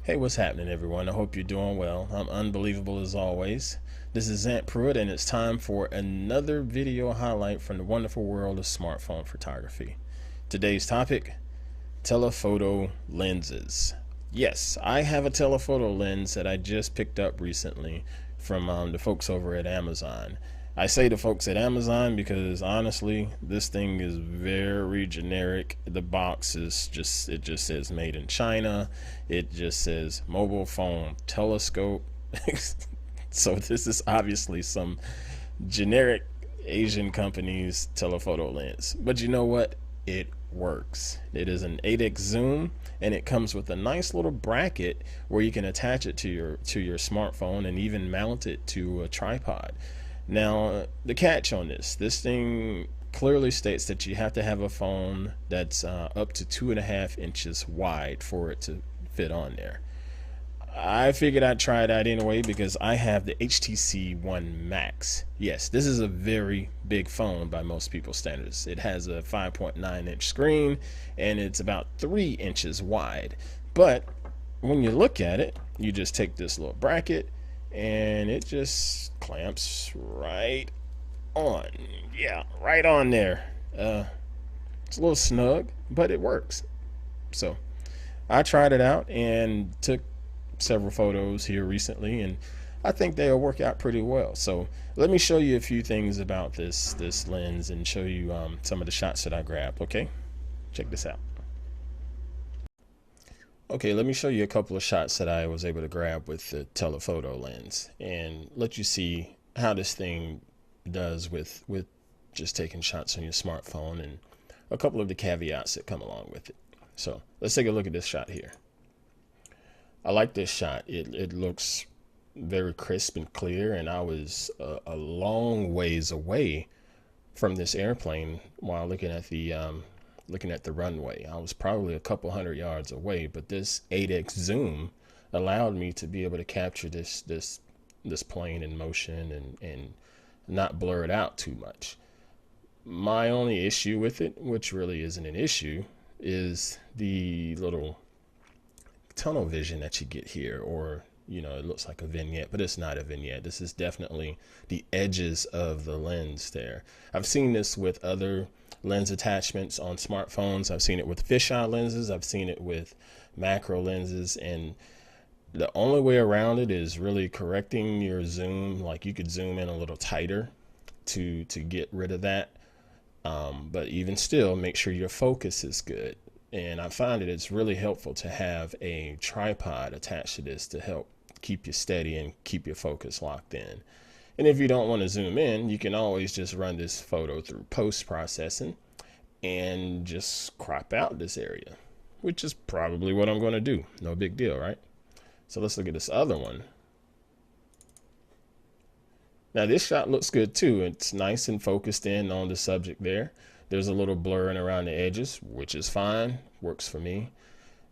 Hey, what's happening, everyone? I hope you're doing well. I'm unbelievable as always. This is Pruitt, and it's time for another video highlight from the wonderful world of smartphone photography. Today's topic: telephoto lenses. Yes, I have a telephoto lens that I just picked up recently from the folks over at Amazon. I say the folks at Amazon because honestly, this thing is very generic. The box is it just says made in China. It just says mobile phone telescope. So this is obviously some generic Asian company's telephoto lens. But you know what? It works. It is an 8x zoom, and it comes with a nice little bracket where you can attach it to your smartphone and even mount it to a tripod. Now, the catch on this thing clearly states that you have to have a phone that's up to 2.5 inches wide for it to fit on there. I figured I'd try that anyway because I have the HTC One Max. Yes, this is a very big phone by most people's standards. It has a 5.9-inch screen and it's about 3 inches wide. But when you look at it, you just take this little bracket and it just clamps right on. Yeah, right on there. It's a little snug, but it works. So I tried it out and took several photos here recently, and I think they'll work out pretty well. So let me show you a few things about this lens and show you some of the shots that I grabbed. Okay, check this out. Okay, let me show you a couple of shots that I was able to grab with the telephoto lens and let you see how this thing does with just taking shots on your smartphone and a couple of the caveats that come along with it. So let's take a look at this shot here. I like this shot. It looks very crisp and clear, and I was a long ways away from this airplane while looking at the runway. I was probably a couple hundred yards away, but this 8x zoom allowed me to be able to capture this plane in motion and not blur it out too much. My only issue with it, which really isn't an issue, is the little tunnel vision that you get here, or it looks like a vignette, but it's not a vignette. This is definitely the edges of the lens there. I've seen this with other lens attachments on smartphones. I've seen it with fisheye lenses. I've seen it with macro lenses, and the only way around it is really correcting your zoom. Like, you could zoom in a little tighter to get rid of that, but even still, make sure your focus is good. And I find that it's really helpful to have a tripod attached to this to help keep you steady and keep your focus locked in. And if you don't want to zoom in, you can always just run this photo through post-processing and just crop out this area, which is probably what I'm going to do. No big deal, right? So let's look at this other one. Now this shot looks good too. It's nice and focused in on the subject there. There's a little blurring around the edges, which is fine, works for me.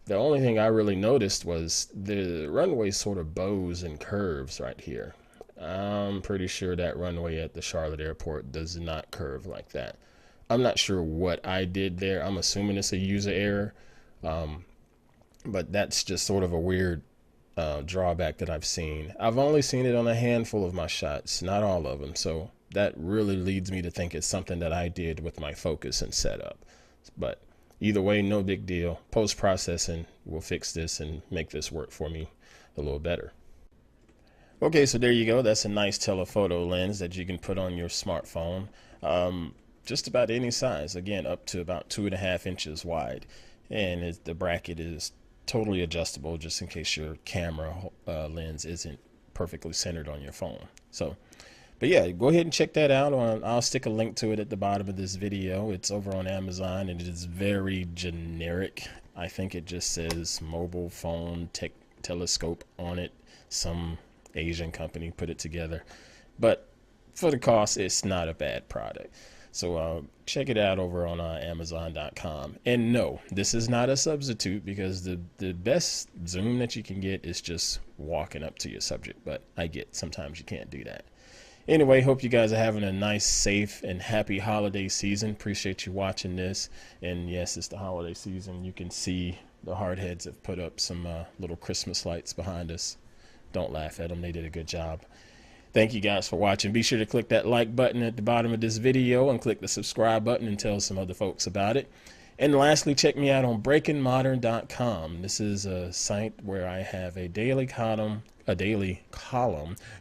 The only thing I really noticed was the runway sort of bows and curves right here. I'm pretty sure that runway at the Charlotte airport does not curve like that. I'm not sure what I did there. I'm assuming it's a user error, but that's just sort of a weird drawback that I've seen. I've only seen it on a handful of my shots, not all of them, so that really leads me to think it's something that I did with my focus and setup. But either way, no big deal. Post-processing will fix this and make this work for me a little better. Okay, so there you go. That's a nice telephoto lens that you can put on your smartphone. Just about any size, again, up to about 2.5 inches wide. And the bracket is totally adjustable just in case your camera lens isn't perfectly centered on your phone. But yeah, go ahead and check that out. I'll stick a link to it at the bottom of this video. It's over on Amazon, and it is very generic. I think it just says mobile phone telescope on it. Some Asian company put it together. But for the cost, it's not a bad product. So check it out over on Amazon.com. And no, this is not a substitute, because the best zoom that you can get is just walking up to your subject. But I get sometimes you can't do that. Anyway, hope you guys are having a nice, safe, and happy holiday season. Appreciate you watching this. And yes, it's the holiday season. You can see The hardheads have put up some little Christmas lights behind us. Don't laugh at them. They did a good job. Thank you guys for watching. Be sure to click that like button at the bottom of this video and click the subscribe button and tell some other folks about it. And lastly, check me out on BreakingModern.com. This is a site where I have a daily column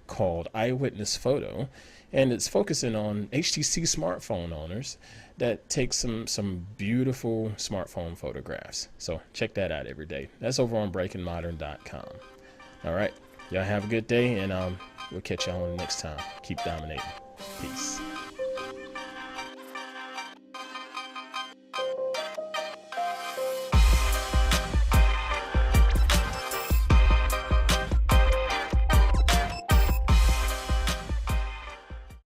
called Eyewitness Photo, and it's focusing on HTC smartphone owners that take some beautiful smartphone photographs. So check that out every day. That's over on BreakingModern.com. All right, y'all have a good day, and we'll catch y'all on the next time. Keep dominating. Peace.